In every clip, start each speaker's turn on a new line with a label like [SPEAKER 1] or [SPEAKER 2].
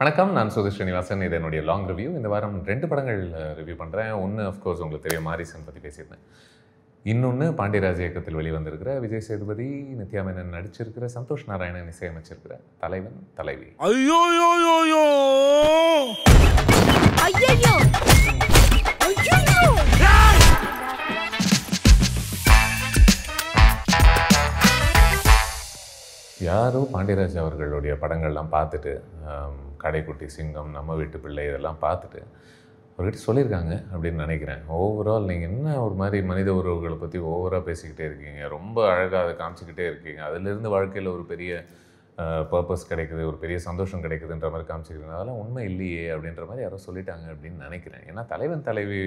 [SPEAKER 1] வணக்கம், நான் சுதீஷ் ஸ்ரீனிவாசன். இது என்னுடைய லாங் ரிவ்யூ. இந்த வாரம் 2 படங்கள் ரிவ்யூ பண்ணுறேன். ஒன்று அஃப்கோர்ஸ் உங்களுக்கு தெரியும், மாரிசன் பற்றி பேசியிருந்தேன். இன்னொன்று பாண்டியராஜ் இயக்கத்தில் வெளிவந்திருக்கிற விஜய் சேதுபதி, நித்யா மேனன் நடிச்சிருக்கிற, சந்தோஷ் நாராயணன் இசையமைச்சிருக்கிற தலைவன் தலைவி. யாரோ பாண்டியராஜ் அவர்களுடைய படங்கள்லாம் பார்த்துட்டு, கடைக்குட்டி, சிங்கம், நம்ம வீட்டு பிள்ளை இதெல்லாம் பார்த்துட்டு அவர்கிட்ட சொல்லியிருக்காங்க அப்படின்னு நினைக்கிறேன். ஓவரால் நீங்கள் என்ன ஒரு மாதிரி மனித உறவுகளை பற்றி ஓவராக பேசிக்கிட்டே இருக்கீங்க, ரொம்ப அழகாக அதை காமிச்சிக்கிட்டே இருக்கீங்க, அதிலிருந்து வாழ்க்கையில் ஒரு பெரிய பர்பஸ் கிடைக்குது, ஒரு பெரிய சந்தோஷம் கிடைக்குதுன்ற மாதிரி காமிச்சிக்கிறீங்க, அதெல்லாம் உண்மை இல்லையே அப்படின்ற மாதிரி யாரோ சொல்லிட்டாங்க அப்படின்னு நினைக்கிறேன். ஏன்னா தலைவன் தலைவி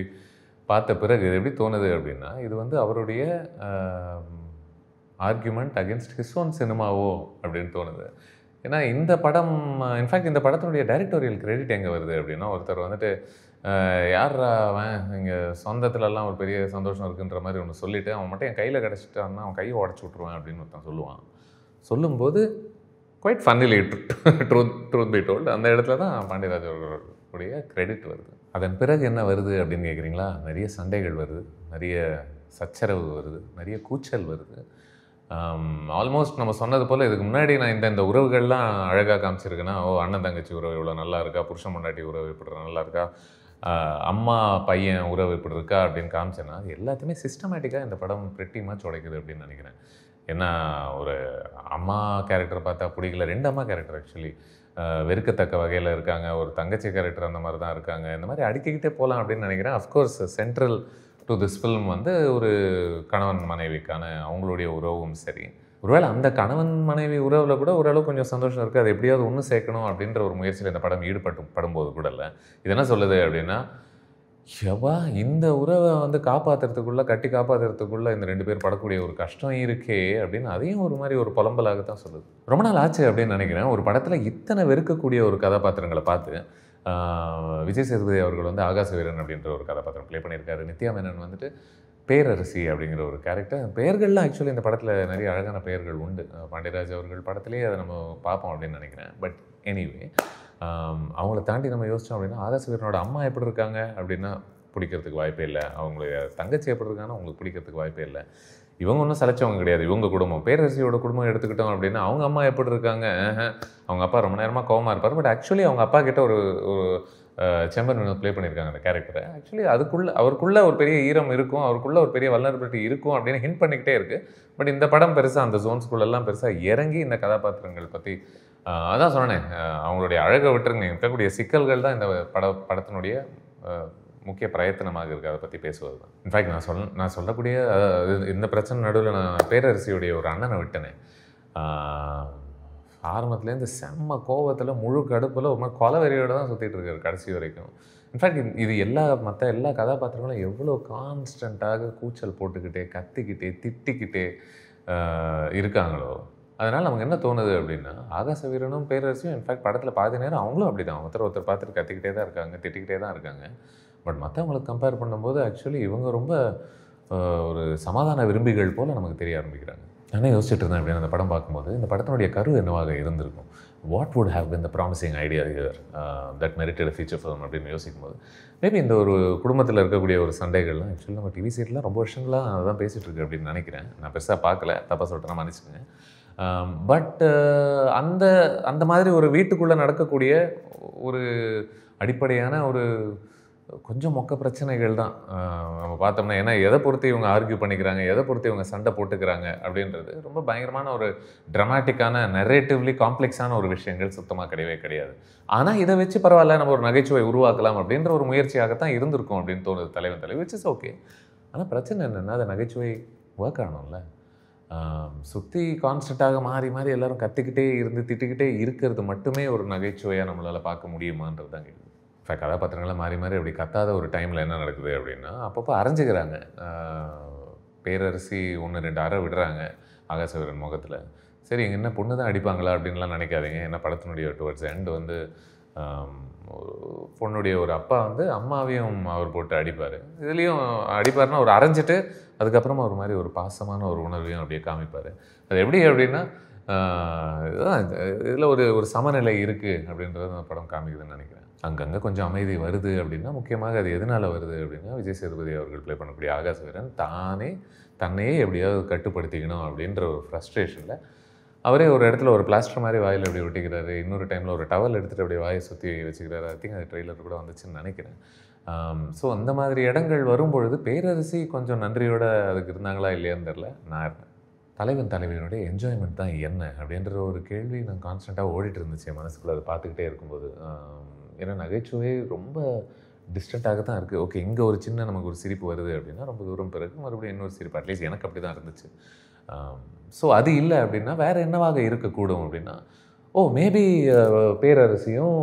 [SPEAKER 1] பார்த்த பிறகு இது எப்படி தோணுது அப்படின்னா, இது வந்து அவருடைய ஆர்கியூமெண்ட் அகேன்ஸ்ட் ஹிஸ் ஓன் சினிமாவோ அப்படின்னு தோணுது. ஏன்னா இந்த படம், இன்ஃபேக்ட் இந்த படத்தினுடைய டைரக்டோரியல் கிரெடிட் எங்கே வருது அப்படின்னா, ஒருத்தர் வந்துட்டு யாரா அவன் இங்கே சொந்தத்துலலாம் ஒரு பெரிய சந்தோஷம் இருக்குன்ற மாதிரி ஒன்று சொல்லிவிட்டு அவன் மட்டும் என் கையில் கிடச்சிட்டான்னா அவன் கையை உடச்சி விட்ருவேன் அப்படின்னு ஒருத்தன் சொல்லுவான். சொல்லும்போது குவைட் ஃபன்னிலி ட்ரூத் பி டோல்ட், அந்த இடத்துல தான் பாண்டியராஜ் அவர்களுடைய கிரெடிட் வருது. அதன் பிறகு என்ன வருது அப்படின்னு கேட்குறீங்களா? நிறைய சண்டைகள் வருது, நிறைய சச்சரவு வருது, நிறைய கூச்சல் வருது. ஆல்மோஸ்ட் நம்ம சொன்னது போல் இதுக்கு முன்னாடி நான் இந்த உறவுகள்லாம் அழகாக காமிச்சிருக்கேன்னா, அண்ணன் தங்கச்சி உறவு இவ்வளோ நல்லா இருக்கா, புருஷன் பொண்டாட்டி உறவு இப்படி நல்லா இருக்கா, அம்மா பையன் உறவு இப்படி இருக்கா அப்படின்னு காமிச்சேன்னா, அது எல்லாத்தையுமே சிஸ்டமேட்டிக்காக இந்த படம் பிரிட்டி மச் உடைக்குது அப்படின்னு நினைக்கிறேன். ஏன்னா ஒரு அம்மா கேரக்டர் பார்த்தா பிடிக்கல, 2 அம்மா கேரக்டர் ஆக்சுவலி வெறுக்கத்தக்க வகையில் இருக்காங்க, ஒரு தங்கச்சி கேரக்டர் அந்த மாதிரி தான் இருக்காங்க, இந்த மாதிரி அடுக்கிக்கிட்டே போகலாம் அப்படின்னு நினைக்கிறேன். Of course central to this film வந்து ஒரு கணவன் மனைவிக்கான அவங்களுடைய உறவும் சரி, ஒருவேளை அந்த கணவன் மனைவி உறவில் கூட ஓரளவு கொஞ்சம் சந்தோஷம் இருக்குது, அது எப்படியாவது ஒன்று சேர்க்கணும் அப்படின்ற ஒரு முயற்சியில் இந்த படம் படும்போது கூட இல்லை. இது என்ன சொல்லுது அப்படின்னா, எவா இந்த உறவை வந்து கட்டி காப்பாற்றுறதுக்குள்ளே இந்த 2 பேர் படக்கூடிய ஒரு கஷ்டம் இருக்கே அப்படின்னு அதையும் ஒரு மாதிரி ஒரு புலம்பலாகத்தான் சொல்லுது. ரொம்ப நாள் ஆச்சு அப்படின்னு நினைக்கிறேன் ஒரு படத்தில் இத்தனை வெறுக்கக்கூடிய ஒரு கதாபாத்திரங்களை பார்த்து. விஜய் சேதுபதி அவர்கள் வந்து ஆகாச வீரன் அப்படின்ற ஒரு கதாபாத்திரம் ப்ளே பண்ணியிருக்காரு. நித்யா மேனன் வந்துட்டு பேரரசி அப்படிங்கிற ஒரு கேரக்டர். பெயர்கள்லாம் ஆக்சுவலி இந்த படத்தில் நிறைய அழகான பெயர்கள் உண்டு. பாண்டியராஜ் அவர்கள் படத்துலேயே அதை நம்ம பார்ப்போம் அப்படின்னு நினைக்கிறேன். பட் எனிவே அவங்கள தாண்டி நம்ம யோசித்தோம் அப்படின்னா, ஆகாச வீரனோட அம்மா எப்படி இருக்காங்க அப்படின்னா பிடிக்கிறதுக்கு வாய்ப்பே இல்லை, அவங்களுடைய தங்கச்சி எப்படி இருக்காங்கன்னா அவங்களுக்கு பிடிக்கிறதுக்கு வாய்ப்பே இல்லை. இவங்க ஒன்றும் சலைச்சவங்க கிடையாது, இவங்க குடும்பம் பேரரசியோட குடும்பம் எடுத்துக்கிட்டோம் அப்படின்னா அவங்க அம்மா எப்படி இருக்காங்க, அவங்க அப்பா ரொம்ப நேரமாக கோவமாக இருப்பார். பட் ஆக்சுவலி அவங்க அப்பா கிட்ட ஒரு செம்பன் ப்ளே பண்ணியிருக்காங்க அந்த கேரக்டரை. ஆக்சுவலி அவருக்குள்ளே ஒரு பெரிய ஈரம் இருக்கும், அவருக்குள்ளே ஒரு பெரிய வல்னரபிலிட்டி இருக்கும் அப்படின்னு ஹிண்ட் பண்ணிக்கிட்டே இருக்குது. பட் இந்த படம் பெருசாக அந்த ஜோன்ஸ்குள்ளெல்லாம் பெருசாக இறங்கி இந்த கதாபாத்திரங்கள் பற்றி அதான் சொன்னேன், அவங்களுடைய அழகை விட்டுருங்க, இருக்கக்கூடிய சிக்கல்கள் தான் இந்த படத்தினுடைய முக்கிய பிரயத்தனமாக இருக்குது, அதை பற்றி பேசுவது தான். இன்ஃபேக்ட் நான் சொல்லக்கூடிய இந்த பிரச்சனை நடுவில் நான் பேரரசியுடைய ஒரு அண்ணனை விட்டேனே. ஆரம்பத்துலேருந்து செம்ம கோவத்தில் முழு கடுப்பில் ஒரு மாதிரி கொலவெறியோடு தான் சுற்றிட்டு இருக்காரு கடைசி வரைக்கும். இன்ஃபேக்ட் இது மற்ற எல்லா கதாபாத்திரங்களும் எவ்வளோ கான்ஸ்டண்ட்டாக கூச்சல் போட்டுக்கிட்டே கத்திக்கிட்டே திட்டிக்கிட்டே இருக்காங்களோ, அதனால் நமக்கு என்ன தோணுது அப்படின்னா, ஆகாச வீரனும் பேரரசியும் இன்ஃபேக்ட் படத்தில் பாதி நேரம் அவங்களும் அப்படி தான் ஒருத்தர் பார்த்துட்டு கத்திக்கிட்டே தான் இருக்காங்க, திட்டிக்கிட்டே தான் இருக்காங்க. பட் மற்றவங்களுக்கு கம்பேர் பண்ணும்போது ஆக்சுவலி இவங்க ரொம்ப ஒரு சமாதான விரும்பிகள் போல் நமக்கு தெரிய ஆரம்பிக்கிறாங்க. நானே யோசிச்சுட்டு இருந்தேன் அப்படின்னு அந்த படம் பார்க்கும்போது, இந்த படத்தினுடைய கரு என்னவாக இருந்திருக்கும், what would have been the promising idea here that merited a feature film அப்படின்னு யோசிக்கும்போது, மேபி இந்த ஒரு குடும்பத்தில் இருக்கக்கூடிய ஒரு சண்டைகள்லாம் ஆக்சுவலி நம்ம டிவி சீரியல்லாம் ரொம்ப வருஷங்களாக அதை தான் பேசிகிட்டு இருக்கு அப்படின்னு நினைக்கிறேன். நான் பெருசாக பார்க்கல, தப்பாக சொல்லிட்டேன்னா மன்னிச்சுங்க. பட் அந்த மாதிரி ஒரு வீட்டுக்குள்ளே நடக்கக்கூடிய ஒரு அடிப்படையான ஒரு கொஞ்சம் மொக்க பிரச்சனைகள் தான் நம்ம பார்த்தோம்னா. ஏன்னா எதை பொறுத்து இவங்க ஆர்கியூ பண்ணிக்கிறாங்க, எதை பொறுத்து இவங்க சண்டை போட்டுக்கிறாங்க அப்படின்றது ரொம்ப பயங்கரமான ஒரு ட்ராமாட்டிக்கான நரேட்டிவ்லி காம்ப்ளெக்ஸான ஒரு விஷயங்கள் சுத்தமாக கிடையாது. ஆனால் இதை வச்சு பரவாயில்ல, நம்ம ஒரு நகைச்சுவை உருவாக்கலாம் அப்படின்ற ஒரு முயற்சியாகத்தான் இருந்திருக்கும் அப்படின்னு தோணுது தலைவன் தலைவி, விச் இஸ் ஓகே. ஆனால் பிரச்சனை என்னென்னா, அதை நகைச்சுவை ஒர்க் ஆகணும்ல. சுற்றி கான்ஸ்டண்ட்டாக மாறி எல்லோரும் கத்திக்கிட்டே இருந்து திட்டிக்கிட்டே இருக்கிறது மட்டுமே ஒரு நகைச்சுவையாக நம்மளால் பார்க்க முடியுமான்றது தான் கேள்வி. இப்போ கதாபாத்திரங்களை மாறி அப்படி கத்தாத ஒரு டைமில் என்ன நடக்குது அப்படின்னா, அப்பப்போ அரைஞ்சிக்கிறாங்க. பேரரசி 1-2 அறை விடுறாங்க ஆகாசவீரன் முகத்தில். சரி, இங்கே என்ன பொண்ணு தான் அடிப்பாங்களா அப்படின்லாம் நினைக்காதீங்க. ஏன்னா படத்தினுடைய டுவர்ட்ஸ் எண்ட் வந்து பொண்ணுடைய ஒரு அப்பா வந்து அம்மாவையும் அவர் போட்டு அடிப்பார். இதுலேயும் அடிப்பார்னா ஒரு அரைஞ்சிட்டு அதுக்கப்புறமா ஒரு மாதிரி ஒரு பாசமான ஒரு உணர்வையும் அப்படியே காமிப்பார். அது எப்படி அப்படின்னா, இதில் ஒரு சமநிலை இருக்குது அப்படின்றது அந்த படம் காமிக்குதுன்னு நினைக்கிறேன். அங்கங்கே கொஞ்சம் அமைதி வருது அப்படின்னா முக்கியமாக அது எதனால் வருது அப்படின்னா விஜய் சேதுபதி அவர்கள் ப்ளே பண்ணக்கூடிய ஆகாஷ் வீரன் தன்னையே எப்படியாவது கட்டுப்படுத்திக்கணும் அப்படின்ற ஒரு ஃப்ரஸ்ட்ரேஷனில் அவரே ஒரு இடத்துல ஒரு பிளாஸ்டர் மாதிரி வாயில் அப்படி ஒட்டிக்கிறாரு. இன்னொரு டைமில் ஒரு டவல் எடுத்துகிட்டு அப்படியே வாயை சுற்றி வச்சுக்கிறாரு. ஐ திங்க் அது ட்ரெய்லர் கூட வந்துச்சுன்னு நினைக்கிறேன். ஸோ அந்த மாதிரி இடங்கள் வரும்பொழுது பேரரசி கொஞ்சம் நன்றியோடு அதுக்கு இருந்தாங்களா இல்லையான்னு தெரில. நான் இருந்தேன். தலைவன் தலைவியினுடைய என்ஜாய்மெண்ட் தான் என்ன அப்படின்ற ஒரு கேள்வி நான் கான்ஸ்டண்ட்டாக ஓடிட்டு இருந்துச்சு என் மனசுக்குள்ளே. அதை பார்த்துக்கிட்டே இருக்கும்போது ஏன்னா நகைச்சுவை ரொம்ப டிஸ்டண்ட்டாக தான் இருக்குது. ஓகே, இங்கே ஒரு சின்ன நமக்கு ஒரு சிரிப்பு வருது அப்படின்னா ரொம்ப தூரம் பிறகு மறுபடியும் இன்னொரு சிரிப்பு, அட்லீஸ்ட் எனக்கு அப்படி தான் இருந்துச்சு. ஸோ அது இல்லை அப்படின்னா வேறு என்னவாக இருக்கக்கூடும் அப்படின்னா, மேபி பேரரசியும்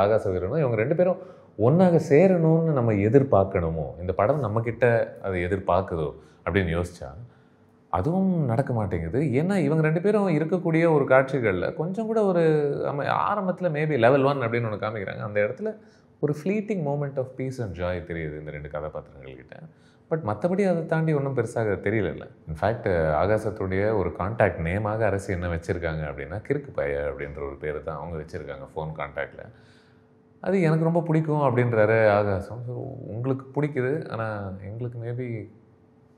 [SPEAKER 1] ஆகாச வீரனும் இவங்க 2 பேரும் ஒன்றாக சேரணும்னு நம்ம எதிர்பார்க்கணுமோ, இந்த படம் நம்மக்கிட்ட அதை எதிர்பார்க்குதோ அப்படின்னு யோசிச்சா அதுவும் நடக்க மாட்டேங்குது. ஏன்னா இவங்க 2 பேரும் இருக்கக்கூடிய ஒரு காட்சிகளில் கொஞ்சம் கூட ஒரு ஆரம்பத்தில் மேபி லெவல் 1 அப்படின்னு ஒன்று காமிக்கிறாங்க. அந்த இடத்துல ஒரு fleeting moment of peace and joy தெரியுது இந்த 2 கதாபாத்திரங்கள்கிட்ட. பட் மற்றபடி அதை தாண்டி ஒன்றும் பெருசாக தெரியல. இன்ஃபேக்ட் ஆகாசத்துடைய ஒரு கான்டாக்ட் நேமாக அரசு என்ன வச்சுருக்காங்க அப்படின்னா கிறுக்கு பைய அப்படின்ற ஒரு பேர் தான் அவங்க வச்சுருக்காங்க ஃபோன் கான்டாக்டில். அது எனக்கு ரொம்ப பிடிக்கும் அப்படின்றாரு ஆகாசம். ஸோ உங்களுக்கு பிடிக்குது, ஆனால் எங்களுக்கு மேபி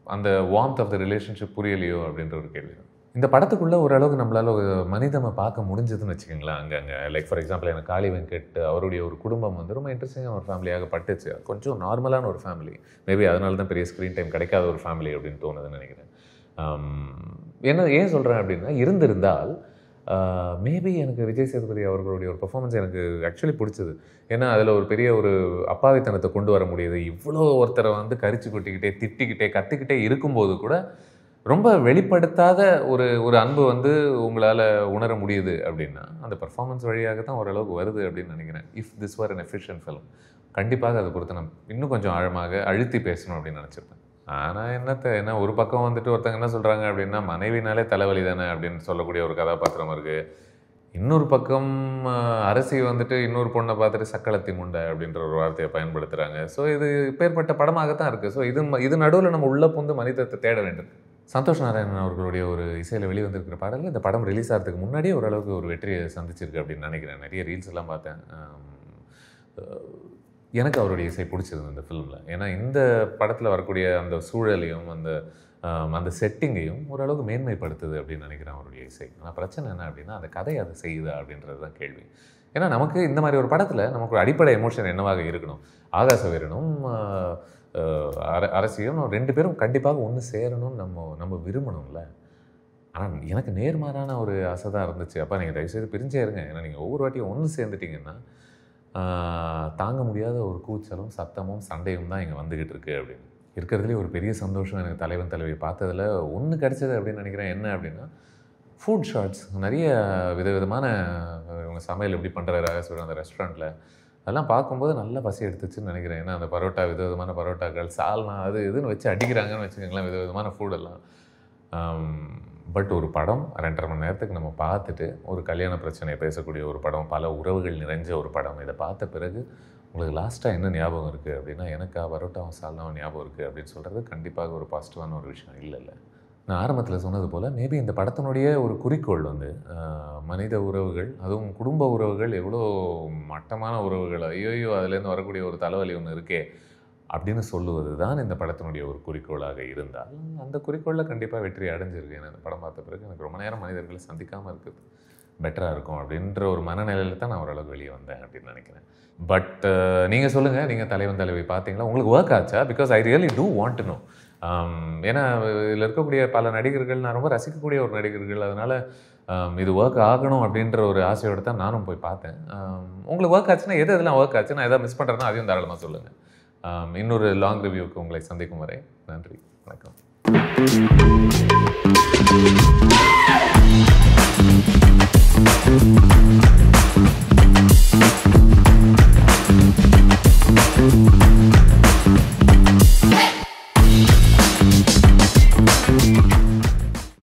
[SPEAKER 1] அந்த வார்ம்த் ஆஃப் த ரிலேஷன்ஷிப் புரியலையோ அப்படின்ற ஒரு கேள்வி தான். இந்த படத்துக்குள்ளே ஓரளவுக்கு நம்மளால் ஒரு மனிதமை பார்க்க முடிஞ்சதுன்னு வச்சுக்கோங்களேன். அங்கங்கே லைக் ஃபார் எக்ஸாம்பிள் எனக்கு காளி வெங்கட் அவருடைய ஒரு குடும்பம் வந்து ரொம்ப இன்ட்ரெஸ்டிங்கான ஒரு ஃபேமிலியாக பட்டுச்சு. கொஞ்சம் நார்மலான ஒரு ஃபேமிலி, மேபி அதனால தான் பெரிய ஸ்க்ரீன் டைம் கிடைக்காத ஒரு ஃபேமிலி அப்படின்னு தோணுதுன்னு நினைக்கிறேன். ஏன் சொல்கிறேன் அப்படின்னா, இருந்திருந்தால் மேபி எனக்கு விஜய் சேதுபதி அவர்களுடைய ஒரு பெர்ஃபார்மன்ஸ் எனக்கு ஆக்சுவலி பிடிச்சது. ஏன்னா அதில் ஒரு பெரிய ஒரு அப்பாவித்தனத்தை கொண்டு வர முடியுது. இவ்வளோ ஒருத்தரை வந்து கரிச்சு கொட்டிக்கிட்டே திட்டிக்கிட்டே கத்திக்கிட்டே இருக்கும்போது கூட ரொம்ப வெளிப்படுத்தாத ஒரு அன்பு வந்து உங்களால் உணர முடியுது அப்படின்னா அந்த பெர்ஃபார்மன்ஸ் வழியாக தான் ஓரளவுக்கு வருது அப்படின்னு நினைக்கிறேன். If this were an efficient film கண்டிப்பாக அதை பொறுத்து நான் இன்னும் கொஞ்சம் ஆழமாக அழுத்தி பேசணும் அப்படின்னு நினச்சிருப்பேன். ஆனால் ஏன்னா ஒரு பக்கம் வந்துட்டு ஒருத்தங்க என்ன சொல்கிறாங்க அப்படின்னா மனைவினாலே தலைவலி தானே அப்படின்னு சொல்லக்கூடிய ஒரு கதாபாத்திரம் இருக்குது. இன்னொரு பக்கம் அரசி வந்துட்டு இன்னொரு பொண்ணை பார்த்துட்டு சக்களத்தி முண்டை அப்படின்ற ஒரு வார்த்தையை பயன்படுத்துகிறாங்க. ஸோ இது இப்பேற்பட்ட படமாகத்தான் இருக்குது. ஸோ இது நடுவில் நம்ம உள்ள புந்து மனிதத்தை தேட வேண்டும். சந்தோஷ் நாராயணன் அவர்களுடைய ஒரு இசையில் வெளிவந்திருக்கிற பாடல்கள் இந்த படம் ரிலீஸ் ஆகிறதுக்கு முன்னாடியே ஓரளவுக்கு ஒரு வெற்றியை சந்திச்சிருக்கு அப்படின்னு நினைக்கிறேன். நிறைய ரீல்ஸ் எல்லாம் பார்த்தேன். எனக்கு அவருடைய இசை பிடிச்சிருந்தது இந்த ஃபிலிமில். ஏன்னா இந்த படத்தில் வரக்கூடிய அந்த சூழலையும் அந்த செட்டிங்கையும் ஓரளவுக்கு மேன்மைப்படுத்துது அப்படின்னு நினைக்கிறேன் அவருடைய இசை. ஆனால் பிரச்சனை என்ன அப்படின்னா அந்த கதை அதை செய்யுதா அப்படின்றது தான் கேள்வி. ஏன்னா நமக்கு இந்த மாதிரி ஒரு படத்தில் நமக்கு ஒரு அடிப்படை எமோஷன் என்னவாக இருக்கணும், ஆகாச வீரனும் அரசியும் 2 பேரும் கண்டிப்பாக ஒன்று சேரணும்னு நம்ம விரும்பணும்ல. ஆனால் எனக்கு நேர்மாறான ஒரு ஆசை தான் இருந்துச்சு. அப்போ நீங்கள் தயவுசெய்து பிரிஞ்சே இருங்க. ஏன்னா நீங்கள் ஒவ்வொரு வாட்டியும் ஒன்று சேர்ந்துட்டிங்கன்னா தாங்க முடியாத ஒரு கூச்சலும் சத்தமும் சண்டையும் தான் இங்கே வந்துக்கிட்டு இருக்குது அப்படின்னு. இருக்கிறதுலே ஒரு பெரிய சந்தோஷம் எனக்கு தலைவன் தலைவி பார்த்ததில் ஒன்று கிடச்சது அப்படின்னு நினைக்கிறேன். என்ன அப்படின்னா ஃபுட் ஷார்ட்ஸ் நிறைய விதவிதமான இவங்க சமையல் எப்படி பண்ணுறாரு ஆகாசம் அந்த ரெஸ்டாரண்ட்டில் அதெல்லாம் பார்க்கும்போது நல்லா பசி எடுத்துச்சுன்னு நினைக்கிறேன். ஏன்னா அந்த பரோட்டா விதவிதமான பரோட்டாக்கள் சால்னா அது இதுன்னு வச்சு அடிக்கிறாங்கன்னு வச்சுக்கோங்களேன் விதவிதமான ஃபுட்டெல்லாம். பட் ஒரு படம் 2.5 மணி நேரத்துக்கு நம்ம பார்த்துட்டு ஒரு கல்யாண பிரச்சனையை பேசக்கூடிய ஒரு படம், பல உறவுகள் நிறைஞ்ச ஒரு படம், இதை பார்த்த பிறகு உங்களுக்கு லாஸ்ட்டாக என்ன ஞாபகம் இருக்குது அப்படின்னா எனக்கு பரோட்டாவும் சால்னாவும் ஞாபகம் இருக்குது அப்படின்னு சொல்கிறது கண்டிப்பாக ஒரு பாசிட்டிவான ஒரு விஷயம் இல்லைல்ல. நான் ஆரம்பத்தில் சொன்னது போல் மேபி இந்த படத்தினுடைய ஒரு குறிக்கோள் வந்து மனித உறவுகள், அதுவும் குடும்ப உறவுகள் எவ்வளோ மட்டமான உறவுகள், ஐயோ அதுலேருந்து வரக்கூடிய ஒரு தலைவலி ஒன்று இருக்கே அப்படின்னு சொல்லுவது தான் இந்த படத்தினுடைய ஒரு குறிக்கோளாக இருந்தால் அந்த குறிக்கோளில் கண்டிப்பாக வெற்றி அடைஞ்சிருக்கு. ஏன்னா இந்த படம் பார்த்த பிறகு எனக்கு ரொம்ப நேரம் மனிதர்களை சந்திக்காமல் இருக்குது பெட்டராக இருக்கும் அப்படின்ற ஒரு மனநிலையில் தான் நான் ஓரளவுக்கு வெளியே வந்தேன் அப்படின்னு நினைக்கிறேன். பட் நீங்கள் சொல்லுங்கள், நீங்கள் தலைவன் தலைவி பார்த்தீங்களா, உங்களுக்கு ஒர்க் ஆச்சா? Because I really do want to know. ஏன்னா இதில் இருக்கக்கூடிய பல நடிகர்கள் நான் ரொம்ப ரசிக்கக்கூடிய ஒரு நடிகர்கள், அதனால் இது ஒர்க் ஆகணும் அப்படின்ற ஒரு ஆசையோடு தான் நானும் போய் பார்த்தேன். உங்களுக்கு ஒர்க் ஆச்சுன்னா எதெல்லாம் ஒர்க் ஆச்சு, நான் எதாவது மிஸ் பண்ணுறேன்னா அதையும் தாராளமாக சொல்லுங்கள். இன்னொரு லாங் ரிவ்யூவுக்கு உங்களை சந்திக்கும் வரை நன்றி, வணக்கம்.